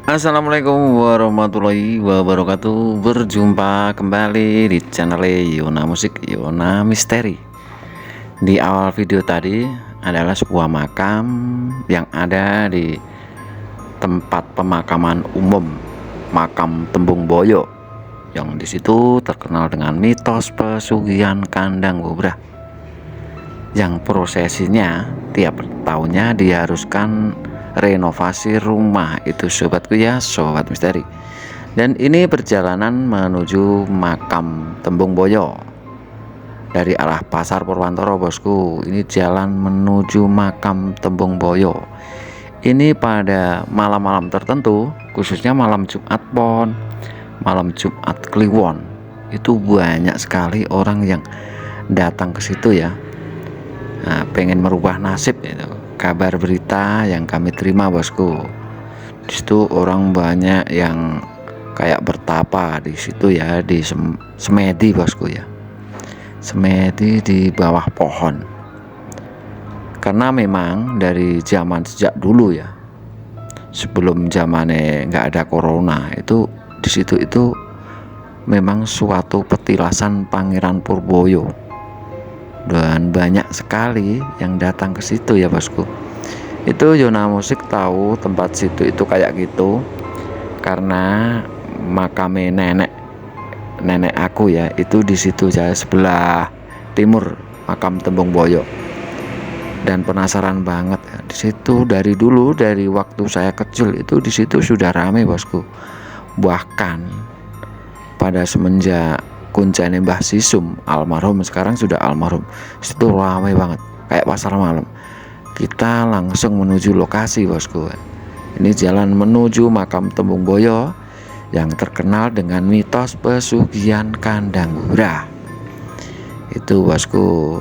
Assalamualaikum warahmatullahi wabarakatuh. Berjumpa kembali di channel Yona Musik, Yona Misteri. Di awal video tadi adalah sebuah makam yang ada di tempat pemakaman umum makam Tembung Boyo, yang disitu terkenal dengan mitos pesugihan kandang bubrah, yang prosesinya tiap tahunnya diharuskan renovasi rumah itu sobatku ya, sobat misteri. Dan ini perjalanan menuju makam Tembung Boyo dari arah Pasar Purwantoro bosku. Ini jalan menuju makam Tembung Boyo. Ini pada malam-malam tertentu, khususnya malam Jumat Pon, malam Jumat Kliwon, itu banyak sekali orang yang datang ke situ ya. Nah, pengen merubah nasib itu. Kabar berita yang kami terima bosku, di situ orang banyak yang kayak bertapa di situ ya, di semedi bosku ya, semedi di bawah pohon. Karena memang dari zaman sejak dulu ya, sebelum zamannya nggak ada corona, itu di situ itu memang suatu petilasan Pangeran Purboyo. Dan banyak sekali yang datang ke situ ya bosku. Itu Yona Musik tahu tempat situ itu kayak gitu karena makame nenek aku ya, itu di situ saya sebelah timur makam Tembung Boyo. Dan penasaran banget ya, di situ dari dulu, dari waktu saya kecil itu di situ sudah ramai bosku. Bahkan pada semenjak kuncene Mbah Sisum almarhum, sekarang sudah almarhum, situ ramai banget kayak pasar malam. Kita langsung menuju lokasi bosku. Ini jalan menuju makam Tembung Boyo yang terkenal dengan mitos pesugihan kandang bubrah itu bosku.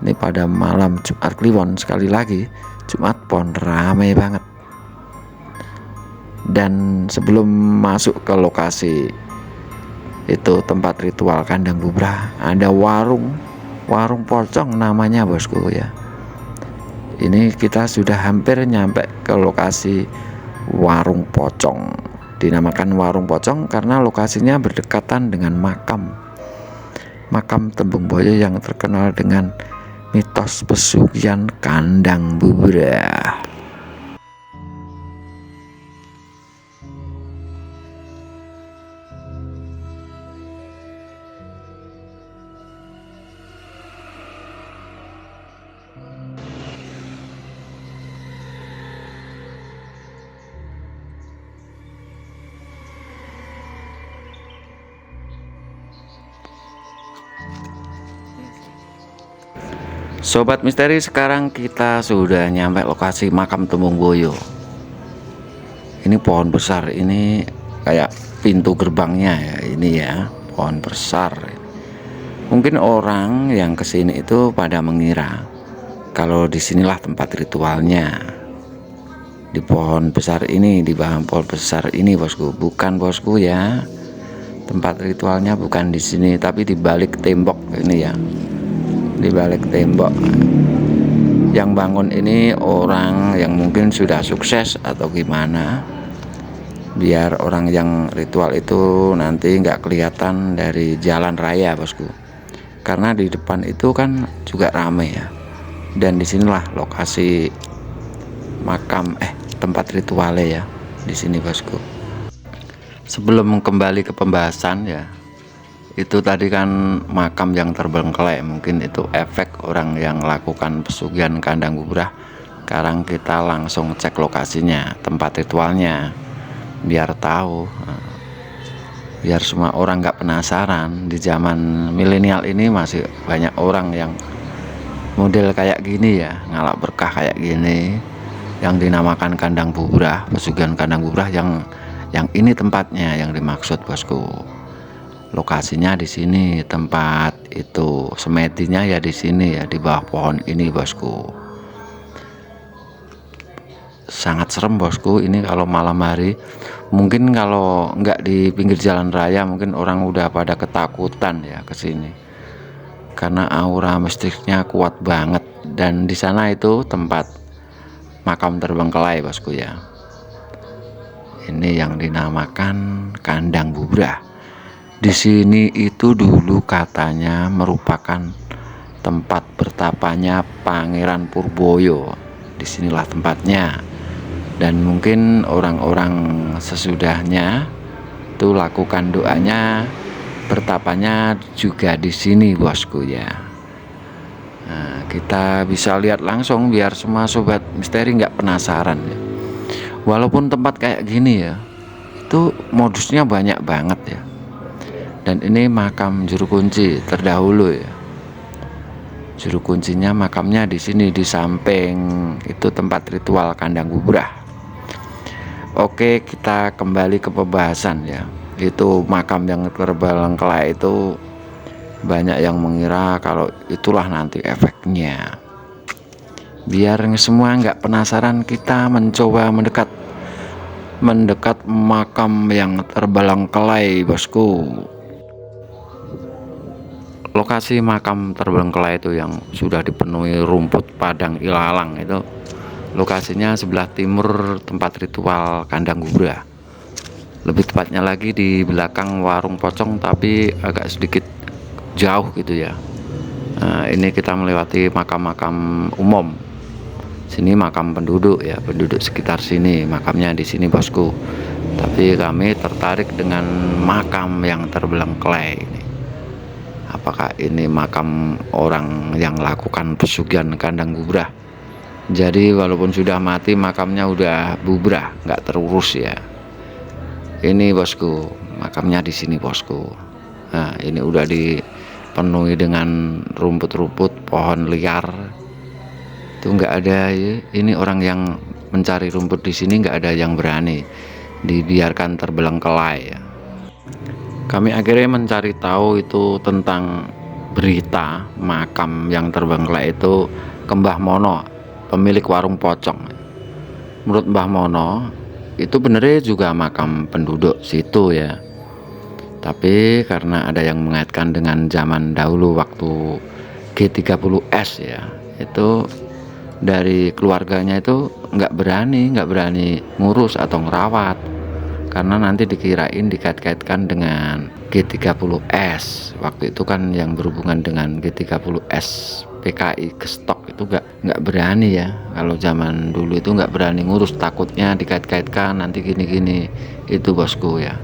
Ini pada malam Jumat Kliwon, sekali lagi Jumat Pon ramai banget. Dan sebelum masuk ke lokasi itu tempat ritual kandang bubrah, ada warung pocong namanya bosku ya. Ini kita sudah hampir nyampe ke lokasi warung pocong. Dinamakan warung pocong karena lokasinya berdekatan dengan makam Tembung Boyo yang terkenal dengan mitos pesugihan kandang bubrah. Sobat misteri, sekarang kita sudah nyampe lokasi makam Tembung Boyo. Ini pohon besar, ini kayak pintu gerbangnya ya, ini ya, pohon besar. Mungkin orang yang kesini itu pada mengira kalau disinilah tempat ritualnya, di pohon besar ini, di bawah pohon besar ini bosku. Bukan bosku ya, tempat ritualnya bukan di sini, tapi di balik tembok ini ya, di balik tembok. Yang bangun ini orang yang mungkin sudah sukses atau gimana, biar orang yang ritual itu nanti nggak kelihatan dari jalan raya bosku. Karena di depan itu kan juga ramai ya. Dan disinilah lokasi makam tempat ritualnya ya, di sini bosku. Sebelum kembali ke pembahasan ya, itu tadi kan makam yang terbengkelai, mungkin itu efek orang yang lakukan pesugihan kandang bubrah. Sekarang kita langsung cek lokasinya, tempat ritualnya, biar tahu, biar semua orang nggak penasaran. Di zaman milenial ini masih banyak orang yang model kayak gini ya, ngalap berkah kayak gini, yang dinamakan kandang bubrah, pesugihan kandang bubrah. Yang ini tempatnya yang dimaksud bosku. Lokasinya di sini, tempat itu semedinya ya di sini ya, di bawah pohon ini bosku. Sangat serem bosku ini kalau malam hari. Mungkin kalau nggak di pinggir jalan raya mungkin orang udah pada ketakutan ya ke sini, karena aura mistisnya kuat banget. Dan di sana itu tempat makam terbengkelai bosku ya. Ini yang dinamakan kandang bubrah. Di sini itu dulu katanya merupakan tempat bertapanya Pangeran Purboyo. Disinilah tempatnya. Dan mungkin orang-orang sesudahnya tuh lakukan doanya, bertapanya juga di sini bosku ya. Nah, kita bisa lihat langsung biar semua sobat misteri nggak penasaran ya. Walaupun tempat kayak gini ya, itu modusnya banyak banget ya. Dan ini makam juru kunci terdahulu ya. Juru kuncinya makamnya di sini, di samping itu tempat ritual kandang bubrah. Oke, kita kembali ke pembahasan ya. Itu makam yang terbengkelai itu banyak yang mengira kalau itulah nanti efeknya. Biar semua nggak penasaran, kita mencoba mendekat makam yang terbengkelai bosku. Lokasi makam terbengkelai itu yang sudah dipenuhi rumput padang ilalang itu lokasinya sebelah timur tempat ritual kandang bubrah. Lebih tepatnya lagi di belakang warung pocong, tapi agak sedikit jauh gitu ya. Nah, ini kita melewati makam-makam umum. Sini makam penduduk ya, penduduk sekitar sini makamnya di sini bosku. Tapi kami tertarik dengan makam yang terbengkelai ini. Apakah ini makam orang yang lakukan pesugihan kandang bubrah? Jadi walaupun sudah mati makamnya udah bubrah, nggak terurus ya. Ini bosku, makamnya di sini bosku. Nah, ini udah dipenuhi dengan rumput-rumput, pohon liar. Itu nggak ada ya. Ini orang yang mencari rumput di sini nggak ada yang berani, dibiarkan terbengkelai ya. Kami akhirnya mencari tahu itu tentang berita makam yang terbengkelai itu ke Mbah Mono, pemilik warung pocong. Menurut Mbah Mono itu benernya juga makam penduduk situ ya, tapi karena ada yang mengaitkan dengan zaman dahulu waktu G30S ya, itu dari keluarganya itu nggak berani ngurus atau ngerawat, karena nanti dikirain dikait-kaitkan dengan G30S. Waktu itu kan yang berhubungan dengan G30S PKI Gestok itu nggak berani ya. Kalau zaman dulu itu nggak berani ngurus, takutnya dikait-kaitkan nanti gini-gini. Itu bosku ya.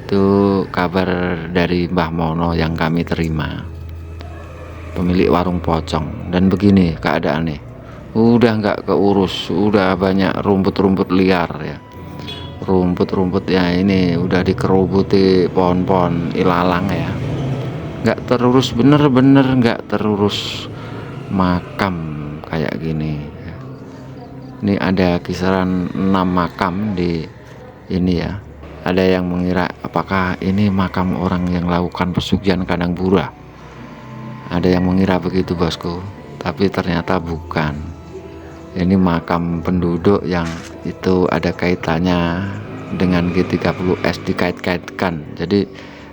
Itu kabar dari Mbah Mono yang kami terima, pemilik warung pocong. Dan begini keadaannya, udah nggak keurus, udah banyak rumput-rumput liar ya. Rumput-rumput ya ini udah dikerubuti pohon-pohon ilalang ya, nggak terurus, bener-bener nggak terurus makam kayak gini. Ini ada kisaran 6 makam di ini ya. Ada yang mengira apakah ini makam orang yang lakukan pesugihan kandang bubrah. Ada yang mengira begitu bosku, tapi ternyata bukan. Ini makam penduduk yang itu ada kaitannya dengan G30S, dikait-kaitkan. Jadi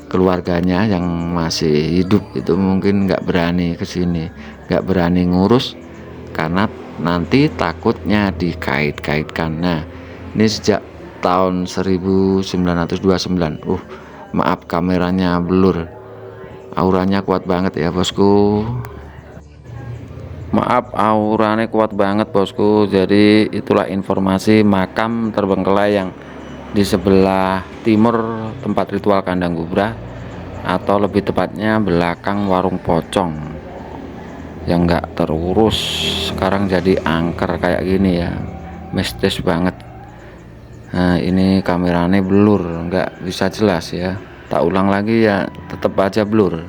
keluarganya yang masih hidup itu mungkin nggak berani ke sini, nggak berani ngurus karena nanti takutnya dikait-kaitkan. Nah, ini sejak tahun 1929. Maaf kameranya blur. Auranya kuat banget ya bosku. Maaf, auranya kuat banget bosku. Jadi itulah informasi makam terbengkelai yang di sebelah timur tempat ritual kandang gubra, atau lebih tepatnya belakang warung pocong yang enggak terurus. Sekarang jadi angker kayak gini ya, mistis banget. Nah ini kameranya blur, nggak bisa jelas ya. Tak ulang lagi ya, tetap aja blur.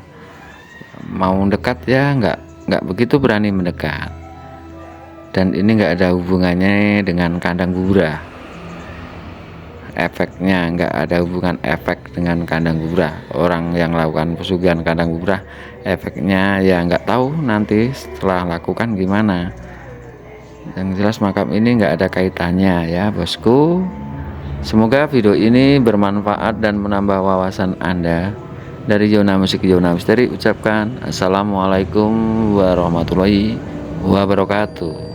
Mau dekat ya nggak begitu berani mendekat. Dan ini nggak ada hubungannya dengan kandang gubra. Efeknya nggak ada hubungan efek dengan kandang gubra. Orang yang lakukan pesugihan kandang gubra, efeknya ya nggak tahu nanti setelah lakukan gimana. Yang jelas makam ini nggak ada kaitannya ya bosku. Semoga video ini bermanfaat dan menambah wawasan Anda. Dari Yona Musik Yona Misteri ucapkan assalamualaikum warahmatullahi wabarakatuh.